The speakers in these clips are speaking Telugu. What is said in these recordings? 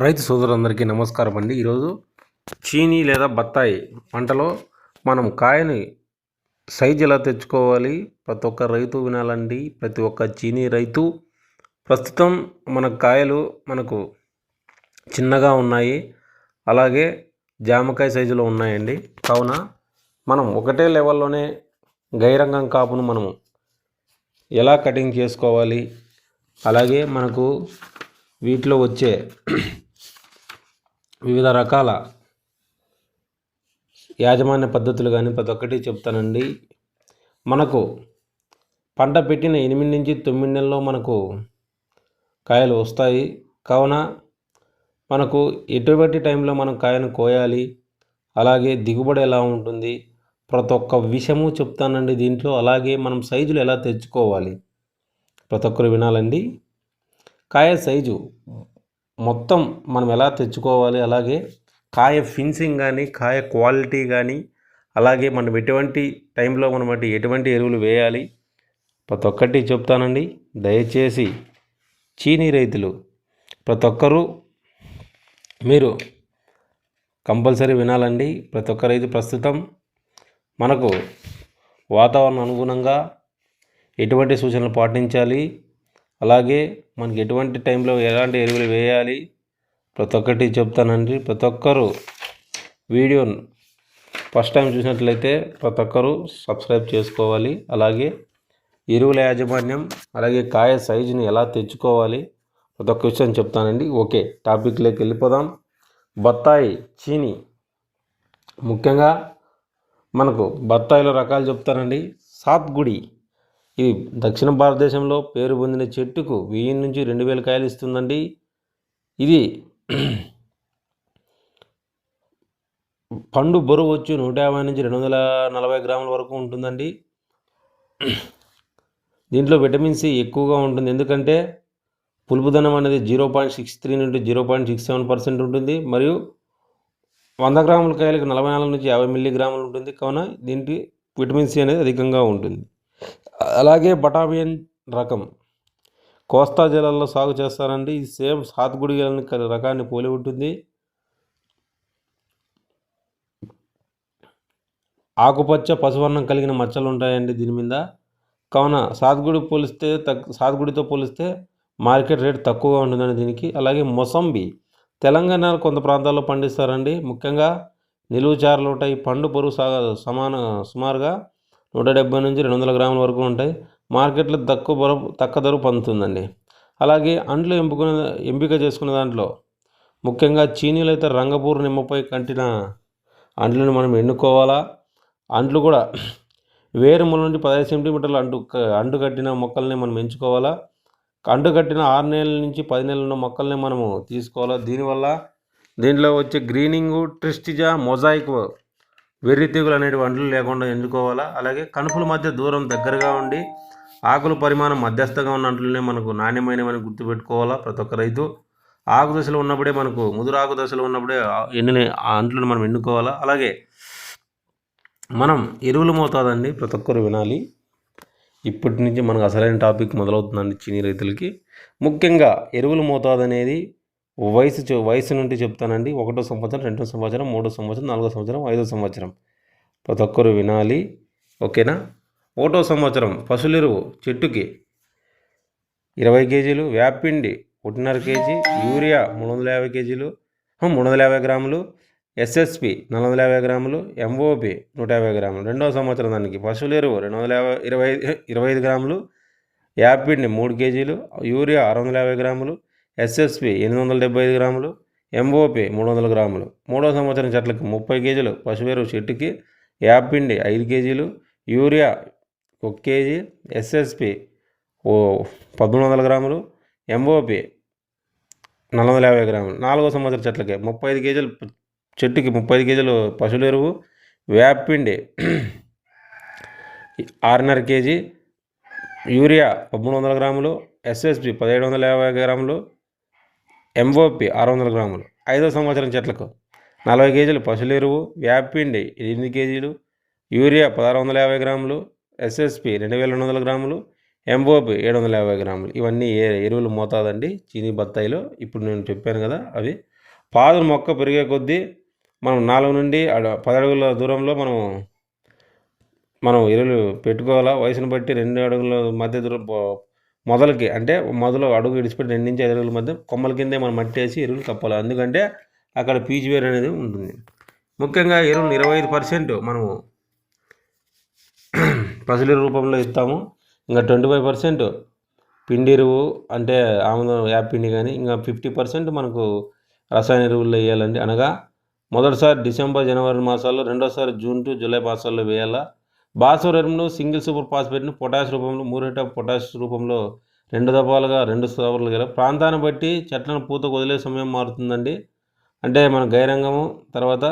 రైతు సోదరులందరికీ నమస్కారం అండి. ఈరోజు చీనీ లేదా బత్తాయి పంటలో మనం కాయని సైజు ఎలా తెచ్చుకోవాలి ప్రతి ఒక్క రైతు వినాలండి. ప్రతి ఒక్క చీనీ రైతు ప్రస్తుతం మన కాయలు మనకు చిన్నగా ఉన్నాయి, అలాగే జామకాయ సైజులో ఉన్నాయండి. కావున మనం ఒకటే లెవెల్లోనే గైరంగం కాపును మనము ఎలా కటింగ్ చేసుకోవాలి, అలాగే మనకు వీటిలో వచ్చే వివిధ రకాల యాజమాన్య పద్ధతులు కానీ ప్రతి ఒక్కటి చెప్తానండి. మనకు పంట పెట్టిన 8 నుంచి 9 నెలల్లో మనకు కాయలు వస్తాయి. కావున మనకు ఎటువంటి టైంలో మనం కాయను కోయాలి, అలాగే దిగుబడి ఎలా ఉంటుంది, ప్రతి ఒక్క విషయము చెప్తానండి దీంట్లో. అలాగే మనం సైజులు ఎలా తెచ్చుకోవాలి ప్రతి ఒక్కరు వినాలండి. కాయ సైజు మొత్తం మనం ఎలా తెచ్చుకోవాలి, అలాగే కాయ ఫినిషింగ్ కానీ కాయ క్వాలిటీ కానీ, అలాగే మనం ఎటువంటి టైంలో మనం ఎటువంటి ఎరువులు వేయాలి ప్రతి ఒక్కటి చెప్తానండి. దయచేసి చీనీ రైతులు ప్రతి ఒక్కరూ మీరు కంపల్సరీ వినాలండి. ప్రతి ఒక్క రైతు ప్రస్తుతం మనకు వాతావరణం అనుగుణంగా ఎటువంటి సూచనలు పాటించాలి, అలాగే మనకి ఎటువంటి టైంలో ఎలాంటి ఎరువులు వేయాలి ప్రతి ఒక్కటి చెప్తానండి. ప్రతి ఒక్కరూ వీడియోను ఫస్ట్ టైం చూసినట్లయితే ప్రతి ఒక్కరూ సబ్స్క్రైబ్ చేసుకోవాలి. అలాగే ఎరువుల యాజమాన్యం, అలాగే కాయ సైజుని ఎలా తెచ్చుకోవాలి ప్రతి ఒక్క విషయం చెప్తానండి. ఓకే, టాపిక్లోకి వెళ్ళిపోదాం. బత్తాయి చీనీ, ముఖ్యంగా మనకు బత్తాయిలో రకాలు చెప్తానండి. సాత్గుడి, ఇది దక్షిణ భారతదేశంలో పేరు పొందిన చెట్టుకు 1000 నుంచి 2000 కాయలు ఇస్తుందండి. ఇది పండు బరువు వచ్చి 150 నుంచి 240 గ్రాముల వరకు ఉంటుందండి. దీంట్లో విటమిన్ సి ఎక్కువగా ఉంటుంది, ఎందుకంటే పులుపుదనం అనేది 0.63 నుండి 0.67% ఉంటుంది. మరియు 100 గ్రాముల కాయలకు 44 నుంచి 50 మిల్లీగ్రాములు ఉంటుంది. కావున దీనికి విటమిన్ సి అనేది అధికంగా ఉంటుంది. అలాగే బటామియన్ రకం కోస్తా జిల్లాల్లో సాగు చేస్తారండి. ఇది సేమ్ సాత్గుడి రకాన్ని పోలి ఉంటుంది. ఆకుపచ్చ పసువర్ణం కలిగిన మచ్చలు ఉంటాయండి దీని మీద. కావున సాత్గుడితో పోలిస్తే మార్కెట్ రేట్ తక్కువగా ఉంటుందండి దీనికి. అలాగే మొసంబి తెలంగాణ కొంత ప్రాంతాల్లో పండిస్తారండి. ముఖ్యంగా నిలువు చారలు ఉంటాయి. పండు పొరుగు సుమారుగా 170 నుంచి 200 గ్రాముల వరకు ఉంటాయి. మార్కెట్లో తక్కువ ధర పొందుతుందండి. అలాగే అంట్లు ఎంపిక చేసుకునే దాంట్లో ముఖ్యంగా చీనీలు అయితే రంగపూర్ నిమ్మపై కంటిన అంట్లను మనం ఎన్నుకోవాలా. అంట్లు కూడా వేరు మూల నుండి 15 సెంటీమీటర్ల అంటు కట్టిన మొక్కల్ని మనం ఎంచుకోవాలా. అంటు కట్టిన 6 నెలల నుంచి 10 నెలల ఉన్న మొక్కల్ని మనము తీసుకోవాలా. దీంట్లో వచ్చే గ్రీనింగు, ట్రిస్టిజా, మొజాయిక్, వెర్రి తెగులు అనేవి అంట్లు లేకుండా ఎంచుకోవాలా. అలాగే కనుపుల మధ్య దూరం దగ్గరగా ఉండి ఆకుల పరిమాణం మధ్యస్థంగా ఉన్న అంట్లనే మనకు నాణ్యమైనవని గుర్తుపెట్టుకోవాలా. ప్రతి ఒక్క రైతు ఆకు దశలో ఉన్నప్పుడే ముదురు ఆకు దశలో ఉన్నప్పుడే ఆ అంట్లను మనం ఎన్నుకోవాలా. అలాగే మనం ఎరువులు మోతాదండి ప్రతి ఒక్కరు వినాలి. ఇప్పటి నుంచి మనకు అసలైన టాపిక్ మొదలవుతుందండి చీనీ రైతులకి. ముఖ్యంగా ఎరువుల మోతాదు అనేది వయసు నుండి చెప్తానండి. 1వ సంవత్సరం, 2వ సంవత్సరం, 3వ సంవత్సరం, 4వ సంవత్సరం, 5వ సంవత్సరం ప్రతి ఒక్కరు వినాలి. ఓకేనా. 1వ సంవత్సరం పశువుల ఎరువు చెట్టుకి 20 కేజీలు, వేపిండి 1.5 కేజీ, యూరియా 350 కేజీలు 350 గ్రాములు, ఎస్ఎస్పి 450 గ్రాములు, ఎంఓపి 150 గ్రాములు. 2వ సంవత్సరం దానికి పశువుల ఎరువు 25 గ్రాములు, యాపిండి 3 కేజీలు, యూరియా 650 గ్రాములు, ఎస్ఎస్పి 875 గ్రాములు, ఎంఓపి 300 గ్రాములు. 3వ సంవత్సరం చెట్లకి 30 కేజీలు పశువు ఎరువు చెట్టుకి, యాపిండి 5 కేజీలు, యూరియా 1 కేజీ, ఎస్ఎస్పి 1300 గ్రాములు, ఎంఓపి 450 గ్రాములు. 4వ సంవత్సరం చెట్లకి 35 కేజీలు చెట్టుకి 30 కేజీలు పశువుల ఎరువు, వేపిండి 6.5 కేజీ, యూరియా 1300 గ్రాములు, ఎస్ఎస్పి 1750 గ్రాములు, ఎంఓపి 600 గ్రాములు. 5వ సంవత్సరం చెట్లకు 40 కేజీలు పశువుల ఎరువు, వేపిండి 8 కేజీలు, యూరియా 1650 గ్రాములు, ఎస్ఎస్పి 2200 గ్రాములు, ఎంఓపి 750 గ్రాములు. ఇవన్నీ ఎరువులు మోతాదండి చీనీ బత్తాయిలో. ఇప్పుడు నేను చెప్పాను కదా అవి. పాదులు మొక్క పెరిగే కొద్దీ మనం 4 నుండి 10 అడుగుల దూరంలో మనం ఎరువులు పెట్టుకోవాలా. వయసును బట్టి 2 అడుగుల మధ్య దూరం మొదలకి అంటే మొదలు అడుగు విడిచిపెట్టి 2 నుంచి 5 అడుగుల మధ్య కొమ్మల కిందే మనం మట్టి వేసి ఎరువులు కప్పాలి. ఎందుకంటే అక్కడ పీచు వేరు అనేది ఉంటుంది. ముఖ్యంగా ఎరువులు 25% మనము పసిలి రూపంలో ఇస్తాము. ఇంకా 25% పిండి ఎరువు అంటే ఆముదం యాపిండి కానీ, ఇంకా 50% మనకు రసాయన ఎరువుల్లో వేయాలండి. అనగా మొదటిసారి డిసెంబర్ జనవరి మాసాల్లో, రెండోసారి జూన్ టు జూలై మాసాల్లో వేయాలా. భాస్వర్ ఎరువును సింగిల్ సూపర్ ఫాస్ఫేట్ను పొటాష్ రూపంలో, మ్యూరేట్ ఆఫ్ పొటాష్ రూపంలో 2 దఫాలుగా 2 సార్లు గల ప్రాంతాన్ని బట్టి చెట్లను పూత వదిలే సమయం మారుతుందండి. అంటే మన గైరంగము తర్వాత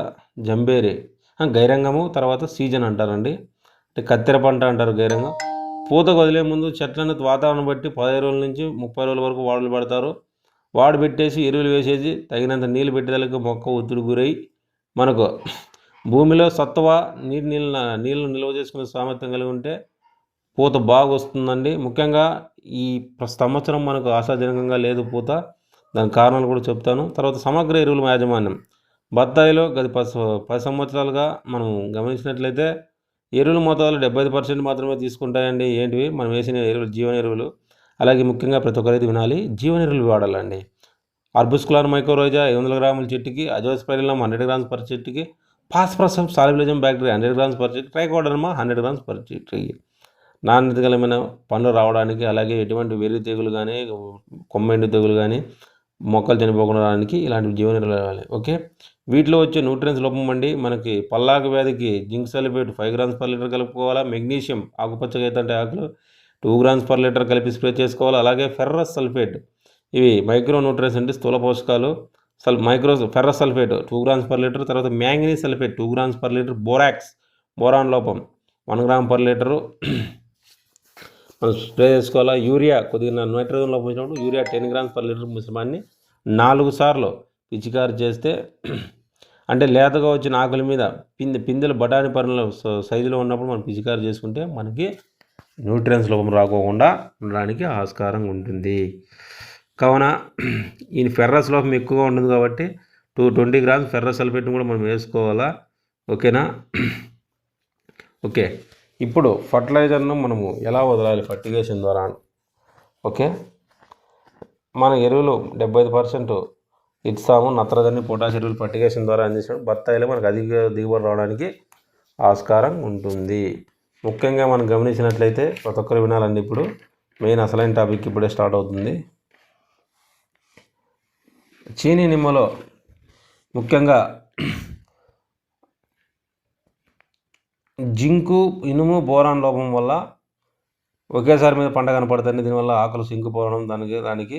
జంబేరి, గైరంగము తర్వాత సీజన్ అంటారండి. అంటే కత్తెర పంట అంటారు గైరంగం. పూత వదిలే ముందు చెట్లను వాతావరణం బట్టి 15 రోజుల నుంచి 30 రోజుల వరకు వాడులు పెడతారు. వాడు పెట్టేసి ఎరువులు వేసేసి తగినంత నీళ్ళు పెట్టేదానికి మొక్క ఒత్తిడి గురై మనకు భూమిలో సత్వ నీళ్ళు నిల్వ చేసుకునే సామర్థ్యం కలిగి ఉంటే పూత బాగా వస్తుందండి. ముఖ్యంగా ఈ సంవత్సరం మనకు ఆశాజనకంగా లేదు పూత. దానికి కారణాలు కూడా చెప్తాను. తర్వాత సమగ్ర ఎరువుల యాజమాన్యం. బత్తాయిలో గది 10 సంవత్సరాలుగా మనం గమనించినట్లయితే ఎరువుల మోతాదులు 75% మాత్రమే తీసుకుంటాయండి. ఏంటివి మనం వేసిన ఎరువులు, జీవన ఎరువులు. అలాగే ముఖ్యంగా ప్రతి ఒక్కరైతే వినాలి, జీవన ఎరువులు వాడాలండి. ఆర్బుస్కులార్ మైక్రోరైజా 500 గ్రాముల చెట్టుకి, అజోస్పైరిలం 100 గ్రామ్స్ పర్ చెట్టుకి, ఫాస్ఫరస్ సాల్యుబిలిజం బ్యాక్టీరియా 100 గ్రామ్స్ పర్ చెట్టు, ట్రైకోడర్మా 100 గ్రామ్స్ పర్ చెట్టుకి. నాణ్యతగలమైన పండ్లు రావడానికి, అలాగే ఎటువంటి వెర్రి తెగులు కానీ, కొమ్మెండు తెగులు కానీ, మొక్కలు చనిపోకుండా రావడానికి ఇలాంటి జీవన ఎరువులు వాడాలి. ఓకే, వీటిలో వచ్చే న్యూట్రియన్స్ లోపం అండి. మనకి పల్లాకు వ్యాధికి zinc sulphate 5 grams per litre కలుపుకోవాలా. మెగ్నీషియం ఆకుపచ్చగా అయితే ఆకులు 2 గ్రామ్స్ పర్ లీటర్ కలిపి స్ప్రే చేసుకోవాలి. అలాగే ఫెర్రస్ సల్ఫేట్, ఇవి మైక్రో న్యూట్రియన్స్ అంటే స్థూల పోషకాలు. Ferrous sulphate 2 grams per litre. తర్వాత manganese sulphate 2 grams per litre. Boron లోపం 1 గ్రామ్ పర్ లీటరు మనం స్ప్రే చేసుకోవాలా. యూరియా కొద్దిగా నైట్రోజన్ లోపం వచ్చినప్పుడు యూరియా 10 గ్రామ్స్ పర్ లీటర్ మిశ్రమాన్ని 4 సార్లు పిచికారి చేస్తే, అంటే లేతగా వచ్చిన ఆకుల మీద పిందెలు బఠానీ పనుల సైజులో ఉన్నప్పుడు మనం పిచికారి చేసుకుంటే మనకి న్యూట్రియన్స్ లోపం రాకోకుండా ఉండడానికి ఆస్కారం ఉంటుంది. కావున ఈ ఫెర్రస్ లోపం ఎక్కువగా ఉంటుంది కాబట్టి 20 గ్రామ్స్ ఫెర్రస్ సల్ఫేట్ని కూడా మనం వేసుకోవాలా. ఓకేనా? ఓకే, ఇప్పుడు ఫర్టిలైజర్ను మనము ఎలా వదలాలి ఫర్టిగేషన్ ద్వారా? ఓకే, మన ఎరువులు 75% ఇస్తాము. నత్రజని, పొటాష్ ఎరువులు ఫర్టిగేషన్ ద్వారా అందించడం బత్తాయిలో మనకు అధిక దిగుబడి రావడానికి ఆస్కారం ఉంటుంది. ముఖ్యంగా మనం గమనించినట్లయితే ప్రతి ఒక్కరు వినాలండి. ఇప్పుడు మెయిన్ అసలైన టాపిక్ ఇప్పుడే స్టార్ట్ అవుతుంది. చీనీ నిమ్మలో ముఖ్యంగా జింకు, ఇనుము, బోరాన్ లోపం వల్ల ఒకేసారి మీద పంట కనపడుతుంది. దీనివల్ల ఆకులు సింకుపోవడం దానికి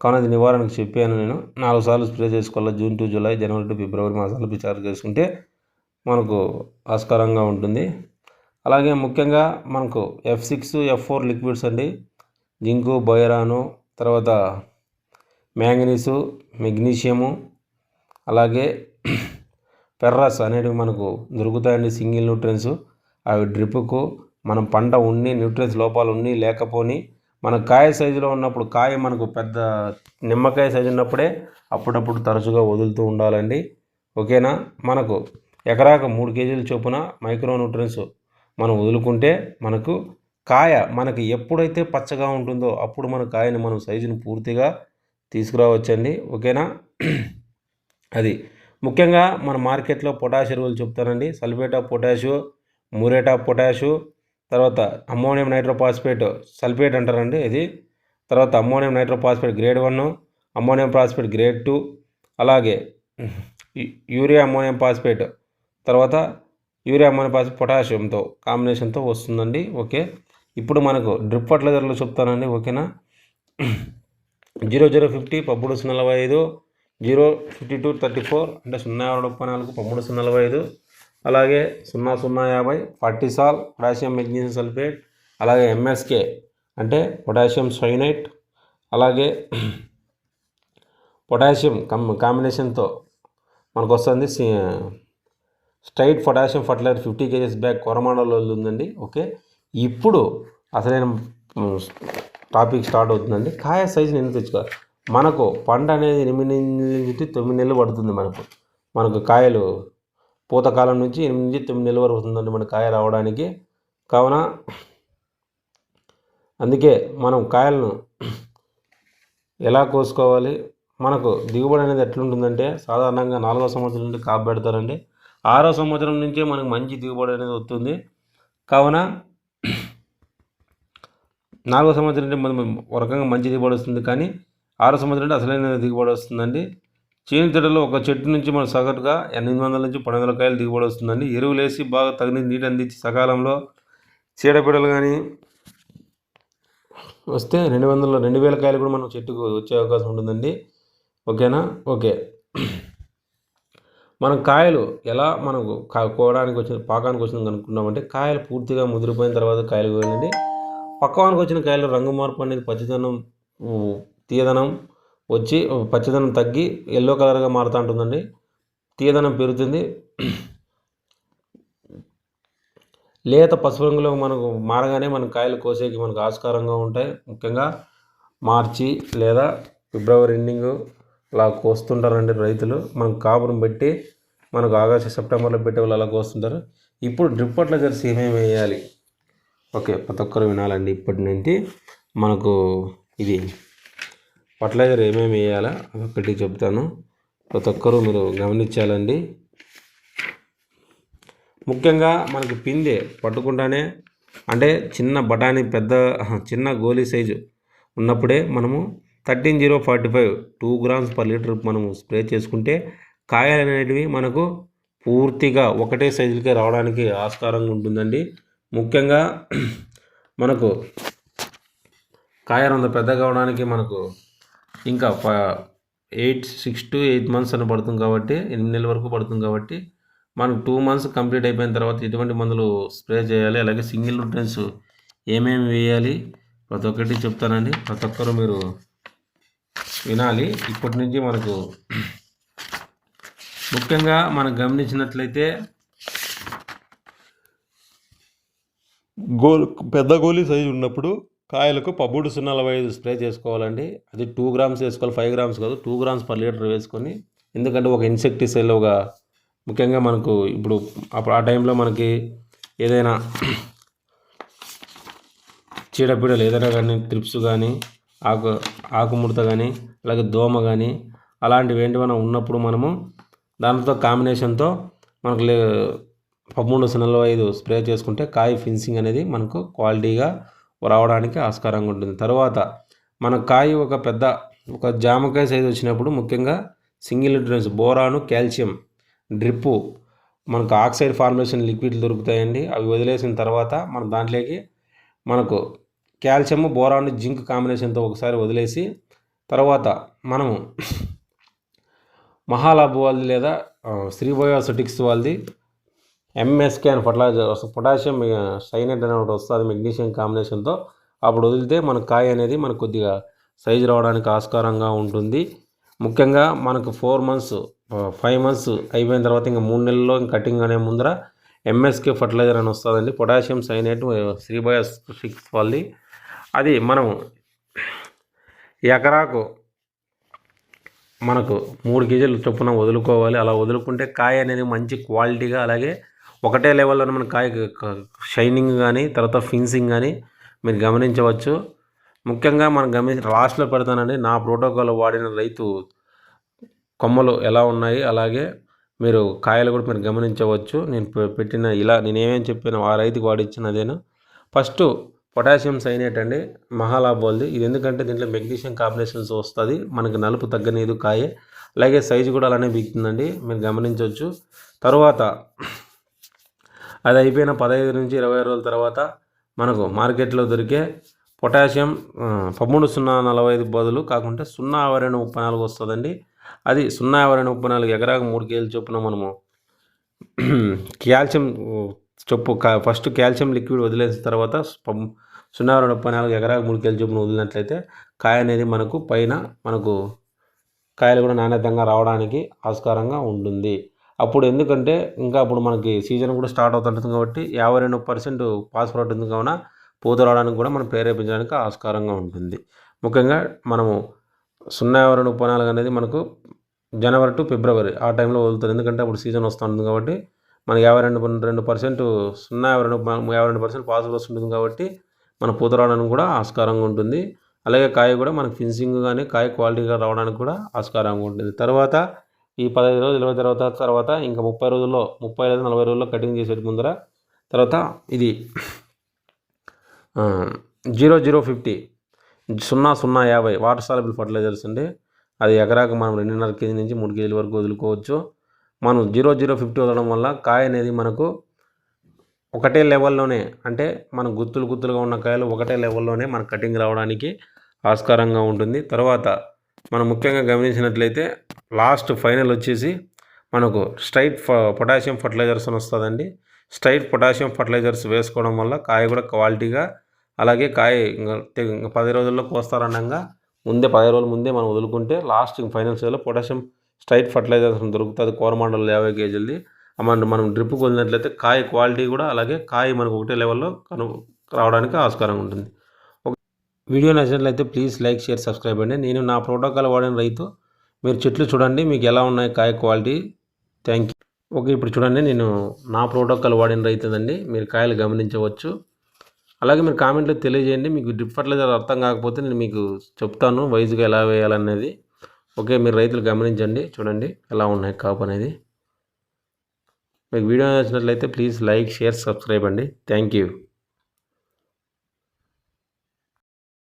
కావున ఇది నివారణకు చెప్పాను నేను. 4 సార్లు స్ప్రే చేసుకోవాలి. June to July, January to February మాసాలు పిచికారి చేసుకుంటే మనకు ఆస్కారంగా ఉంటుంది. అలాగే ముఖ్యంగా మనకు F6, F4 లిక్విడ్స్ అండి. జింకు, బోరాను, తర్వాత మ్యాంగనీసు, మెగ్నీషియము, అలాగే ఫెర్రస్ అనేటివి మనకు దొరుకుతాయండి. Single nutrients. అవి డ్రిప్కు మనం పంట న్యూట్రియన్స్ లోపాలు లేకపోని మన కాయ సైజులో ఉన్నప్పుడు, కాయ మనకు పెద్ద నిమ్మకాయ సైజు ఉన్నప్పుడే అప్పుడప్పుడు తరచుగా వదులుతూ ఉండాలండి. ఓకేనా? మనకు ఎకరాకు 3 కేజీల చొప్పున మైక్రో న్యూట్రియన్స్ మనం వదులుకుంటే మనకు కాయ మనకి ఎప్పుడైతే పచ్చగా ఉంటుందో అప్పుడు మన కాయని మనం సైజుని పూర్తిగా తీసుకురావచ్చండి. ఓకేనా? అది ముఖ్యంగా మన మార్కెట్లో పొటాష్ ఎరువులు చెప్తానండి. Sulphate of potash, muriate of potash, తర్వాత అమ్మోనియం నైట్రోఫాస్ఫేట్ సల్ఫేట్ అంటారండి ఇది. తర్వాత ammonium nitrophosphate grade 1, ammonium phosphate grade 2, అలాగే యూరియా అమ్మోనియం ఫాస్ఫేట్, తర్వాత యూరియా అమ్మోనియం ఫాస్ఫేట్ పొటాషియంతో కాంబినేషన్తో వస్తుందండి. ఓకే, ఇప్పుడు మనకు డ్రిప్ ఫర్టిలైజర్లు చెప్తానండి. ఓకేనా? 0050 1345, 05234 అంటే 0234 1345, అలాగే 0050 ఫార్టిసాల్ పొటాషియం మెగ్నీషియం సల్ఫేట్, అలాగే MSK అంటే పొటాషియం సైనైట్, అలాగే పొటాషియం కాంబినేషన్తో మనకు వస్తుంది straight potassium fertilizer 50 kg bag కొరమాండలో ఉందండి. ఓకే, ఇప్పుడు అసలైన టాపిక్ స్టార్ట్ అవుతుందండి. కాయ సైజుని ఎందుకు తెచ్చుకోవాలి? మనకు పంట అనేది 8 నుంచి 9 నెలలు పడుతుంది. మనకు కాయలు పూతకాలం నుంచి 8 నుంచి 9 నెలల వరకు అవుతుందండి మన కాయ రావడానికి. కావున అందుకే మనం కాయలను ఎలా కోసుకోవాలి, మనకు దిగుబడి అనేది ఎట్లుంటుందంటే సాధారణంగా 4వ సంవత్సరం నుండి కాపు పెడతారండి. 6వ సంవత్సరం నుంచే మనకు మంచి దిగుబడి అనేది వస్తుంది. కావున 4వ సంవత్సరం నుండి మనం ఒక రకంగా మంచి దిగుబడి వస్తుంది, కానీ 6వ సంవత్సరం నుండి అసలైన దిగుబడి వస్తుందండి. చేను తోటలో ఒక చెట్టు నుంచి మన సగటుగా 800 నుంచి 1200 కాయలు దిగుబడి వస్తుందండి. ఎరువులు వేసి బాగా తగిన నీటి అందించి సకాలంలో చీడపీడలు కానీ వస్తే 2000 కాయలు కూడా మనం చెట్టుకు వచ్చే అవకాశం ఉంటుందండి. ఓకేనా? ఓకే. మనం కాయలు ఎలా మనకు కోయడానికి వచ్చిన పాకానికి వచ్చింది అనుకున్నామంటే, కాయలు పూర్తిగా ముదిరిపోయిన తర్వాత కాయలు కోయాలండి. పక్వానికి వచ్చిన కాయలు రంగు మార్పు అనేది పచ్చదనం తీయదనం వచ్చి పచ్చదనం తగ్గి ఎల్లో కలర్గా మారుతూ ఉంటుందండి. తీయదనం పెరుగుతుంది. లేత పసుపు రంగులో మనకు మారగానే మన కాయలు కోసేకి మనకు ఆస్కారంగా ఉంటాయి. ముఖ్యంగా మార్చి లేదా ఫిబ్రవరి ఎండింగ్ అలా కోస్తుంటారండి రైతులు. మనకు కాపురం పెట్టి మనకు ఆగస్టు సెప్టెంబర్లో పెట్టే వాళ్ళు అలా కోస్తుంటారు. ఇప్పుడు డ్రిప్ ఫర్టిలైజర్స్ ఏమేమి వేయాలి? ఓకే, ప్రతి ఒక్కరు వినాలండి. ఇప్పటి నుండి మనకు ఇది ఫర్టిలైజర్ ఏమేమి వేయాలా అదొక్కటి చెప్తాను. ప్రతి ఒక్కరూ మీరు గమనించాలండి. ముఖ్యంగా మనకు పిందె పట్టుకుంటానే అంటే చిన్న గోలీ సైజు ఉన్నప్పుడే మనము 13-0-45 2 grams per liter మనము స్ప్రే చేసుకుంటే కాయలు అనేటివి మనకు పూర్తిగా ఒకటే సైజులకే రావడానికి ఆస్కారంగా ఉంటుందండి. ముఖ్యంగా మనకు కాయ అంత పెద్దగా అవడానికి మనకు ఇంకా 6 to 8 months అని పడుతుంది కాబట్టి 8 నెలల వరకు పడుతుంది కాబట్టి మనకు 2 months కంప్లీట్ అయిపోయిన తర్వాత ఎటువంటి మందులు స్ప్రే చేయాలి, అలాగే సింగిల్ న్యూట్రియన్స్ ఏమేమి వేయాలి ప్రతి ఒక్కటి చెప్తానండి. ప్రతి ఒక్కరు మీరు వినాలి. ఇప్పటి నుంచి మనకు ముఖ్యంగా మనం గమనించినట్లయితే పెద్ద గోలీ సైజు ఉన్నప్పుడు కాయలకు 13-0-45 స్ప్రే చేసుకోవాలండి. అది 2 grams వేసుకోవాలి, 5 grams కాదు, 2 grams per liter వేసుకొని. ఎందుకంటే ఒక ఇన్సెక్టిసైడ్ ముఖ్యంగా మనకు ఇప్పుడు ఆ టైంలో మనకి ఏదైనా చీడపీడలు ఏదైనా కానీ త్రిప్స్ కానీ ఆకుముడత కానీ అలాగే దోమ కానీ అలాంటివి ఏంటివైనా ఉన్నప్పుడు మనము దాంతో కాంబినేషన్తో మనకు 13-0-45 స్ప్రే చేసుకుంటే కాయ ఫినిషింగ్ అనేది మనకు క్వాలిటీగా రావడానికి ఆస్కారంగా ఉంటుంది. తర్వాత మన కాయ ఒక జామకాయ సైజు వచ్చినప్పుడు ముఖ్యంగా సింగిల్ న్యూట్రియన్స్ బోరాను, కాల్షియం డ్రిప్పు మనకు ఆక్సైడ్ ఫార్మేషన్ లిక్విడ్లు దొరుకుతాయండి. అవి వదిలేసిన తర్వాత మన దాంట్లోకి మనకు కాల్షియం, బోరాను, జింక్ కాంబినేషన్తో ఒకసారి వదిలేసి తర్వాత మనము మహాలాబ్ వాళ్ళది లేదా శ్రీబయోసెటిక్స్ వాళ్ళది ఎంఎస్కే అని ఫర్టిలైజర్ పొటాషియం సైనైట్ అనే ఒకటి వస్తుంది మెగ్నీషియం కాంబినేషన్తో. అప్పుడు వదిలితే మన కాయ అనేది మనకు కొద్దిగా సైజు రావడానికి ఆస్కారంగా ఉంటుంది. ముఖ్యంగా మనకు 5 months అయిపోయిన తర్వాత ఇంకా 3 నెలల్లో కటింగ్ అనే ముందర ఎంఎస్కే ఫర్టిలైజర్ అని వస్తుందండి, పొటాషియం సైనైట్ శ్రీబయోసెటిక్స్ వాళ్ళది. అది మనం ఎకరాకు మనకు 3 kg చొప్పున వదులుకోవాలి. అలా వదులుకుంటే కాయ అనేది మంచి క్వాలిటీగా అలాగే ఒకటే లెవెల్లో మన కాయ షైనింగ్ కానీ తర్వాత ఫినిషింగ్ కానీ మీరు గమనించవచ్చు. ముఖ్యంగా మనం లాస్ట్లో పెడతానండి నా ప్రోటోకాల్ వాడిన రైతు కొమ్మలు ఎలా ఉన్నాయి, అలాగే మీరు కాయలు కూడా మీరు గమనించవచ్చు. నేను పెట్టిన నేనేమేమి చెప్పాను ఆ రైతుకు వాడిచ్చిన అదేను. ఫస్ట్ పొటాషియం సైనైట్ అండి, మహాలాబ్ వాళ్ళది. ఇది ఎందుకంటే దీంట్లో మెగ్నీషియం కాంబినేషన్స్ వస్తుంది, మనకి నలుపు తగ్గనీదు కాయ, అలాగే సైజు కూడా అలానే బిగుతుందండి, మీరు గమనించవచ్చు. తర్వాత అది అయిపోయిన 15 నుంచి 20 రోజుల తర్వాత మనకు మార్కెట్లో దొరికే పొటాషియం 13-0-45 బదులు కాకుండా 0-22-34 వస్తుందండి. అది 0-22-34 ఎకరాకు 3 kg చొప్పున మనము కాల్షియం ఫస్ట్ కాల్షియం లిక్విడ్ వదిలేసిన తర్వాత 0-22-34 ఎకరాకు 3 kg చొప్పున వదిలినట్లయితే కాయ అనేది మనకు కాయలు కూడా నాణ్యతంగా రావడానికి ఆస్కారంగా ఉంటుంది. అప్పుడు ఎందుకంటే ఇంకా అప్పుడు మనకి సీజన్ కూడా స్టార్ట్ అవుతుంటుంది కాబట్టి 52% ఫాస్ఫరస్ ఉంటుంది. కావున పూత రావడానికి కూడా మనం ప్రేరేపించడానికి ఆస్కారంగా ఉంటుంది. ముఖ్యంగా మనము 0-24 అనేది మనకు జనవరి టు ఫిబ్రవరి ఆ టైంలో వదులుతారు. ఎందుకంటే అప్పుడు సీజన్ వస్తుంది కాబట్టి మనకి 52% 52% ఫాస్ఫరస్ ఉంటుంది కాబట్టి మన పూత రావడానికి కూడా ఆస్కారంగా ఉంటుంది. అలాగే కాయ కూడా మనకు ఫినిషింగ్ కానీ కాయ క్వాలిటీగా రావడానికి కూడా ఆస్కారంగా ఉంటుంది. తర్వాత ఈ 15 రోజులు 20 తర్వాత ఇంకా 30 రోజుల్లో 30 లేదా 40 రోజుల్లో కటింగ్ చేసే ముందర తర్వాత ఇది 0050 0050 వాటర్ సాల్యుబుల్ ఫర్టిలైజర్స్ అండి. అది ఎకరాకు మనం 2.5 కేజీ నుంచి 3 కేజీల వరకు వదులుకోవచ్చు. మనం 0050 వదలడం వల్ల కాయ అనేది మనకు ఒకటే లెవెల్లోనే, అంటే మన గుత్తులుగా ఉన్న కాయలు ఒకటే లెవెల్లోనే మన కటింగ్ రావడానికి ఆస్కారంగా ఉంటుంది. తర్వాత మనం ముఖ్యంగా గమనించినట్లయితే లాస్ట్ ఫైనల్ వచ్చేసి మనకు స్ట్రైట్ పొటాషియం ఫర్టిలైజర్స్ అని వస్తుందండి. స్ట్రైట్ పొటాషియం ఫర్టిలైజర్స్ వేసుకోవడం వల్ల కాయ కూడా క్వాలిటీగా, అలాగే కాయ 10 రోజుల్లో కోస్తారనగా ముందే 10 రోజుల ముందే మనం వదులుకుంటే లాస్ట్ ఫైనల్ స్టేజ్లో పొటాషియం స్ట్రైట్ ఫర్టిలైజర్స్ దొరుకుతుంది. కోరమాండల్ 50 కేజీలది మనం డ్రిప్కి వదిలినట్లయితే కాయ క్వాలిటీ కూడా, అలాగే కాయ మనకు ఒకటే లెవెల్లో రావడానికి ఆస్కారం ఉంటుంది. వీడియో నచ్చినట్లయితే ప్లీజ్ లైక్, షేర్, సబ్స్క్రైబ్ అండి. నేను నా ప్రోటోకాల్ వాడిన రైతు. మీరు చెట్లు చూడండి మీకు ఎలా ఉన్నాయి కాయ క్వాలిటీ. Thank you. ఓకే, ఇప్పుడు చూడండి నేను నా ప్రోటోకాల్ వాడిన రైతుదండి. మీరు కాయలు గమనించవచ్చు. అలాగే మీరు కామెంట్లో తెలియజేయండి. మీకు డ్రిప్ ఫర్టిలైజర్ అర్థం కాకపోతే నేను మీకు చెప్తాను వైజ్గా ఎలా వేయాలనేది. ఓకే, మీరు రైతులు గమనించండి. చూడండి ఎలా ఉన్నాయి కాపు అనేది. మీకు వీడియో నచ్చినట్లయితే ప్లీజ్ లైక్, షేర్, సబ్స్క్రైబ్ అండి. Thank you.